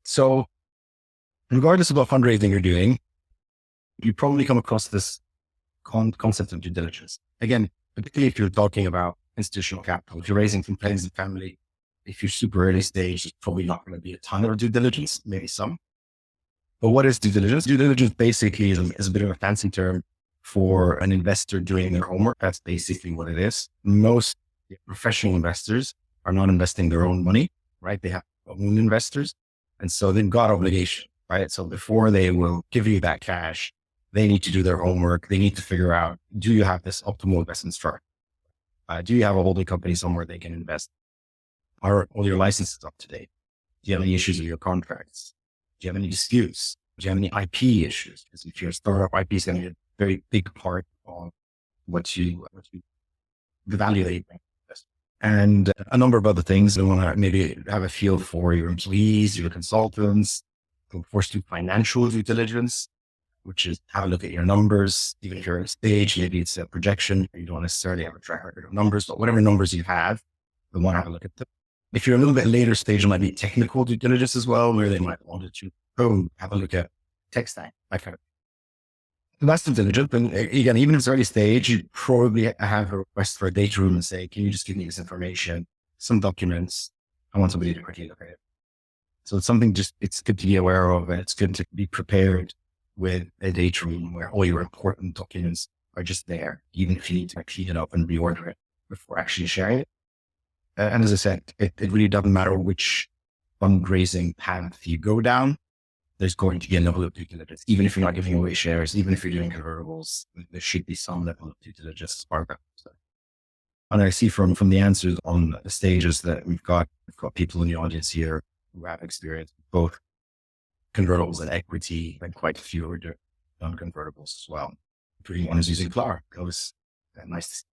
So regardless of what fundraising you're doing, you probably come across this concept of due diligence. Again, particularly if you're talking about institutional capital, if you're raising from friends and family, if you're super early stage, there's probably not going to be a ton of due diligence, maybe some. But what is due diligence? Due diligence basically is a bit of a fancy term for an investor doing their homework. That's basically what it is. Most professional investors are not investing their own money, right? They have own investors. And so they've got obligation, right? So before they will give you that cash, they need to do their homework. They need to figure out, do you have this optimal investment structure? Do you have a holding company somewhere they can invest? Are all your licenses up to date? Do you have any issues with your contracts? Do you have any disputes? Do you have any IP issues? Because if you're a startup, IP is going to be a very big part of what you evaluate. And a number of other things. You want to maybe have a feel for your employees, your consultants. Of course, do financial due diligence, which is have a look at your numbers. Even if you're at a stage, maybe it's a projection. You don't necessarily have a track record of numbers, but whatever numbers you have, you want to have a look at them. If you're a little bit later stage, it might be technical due diligence as well, where they might want to have a look at tech stack, that kind of thing. So that's due diligence. And again, even if it's early stage, you probably have a request for a data room and say, can you just give me this information, some documents? I want somebody to quickly look at it. So it's something it's good to be aware of, and it's good to be prepared with a data room where all your important documents are just there, even if you need to clean it up and reorder it before actually sharing it. And as I said, it really doesn't matter which fundraising path you go down. There's going to be a level of due diligence, even if you're not giving away shares, even if you're doing convertibles, there should be some level of due diligence as part of that. And I see from the answers on the stages that we've got people in the audience here who have experience with both convertibles and equity, and quite a few are done convertibles as well, including one who's using Flower. That was nice to see.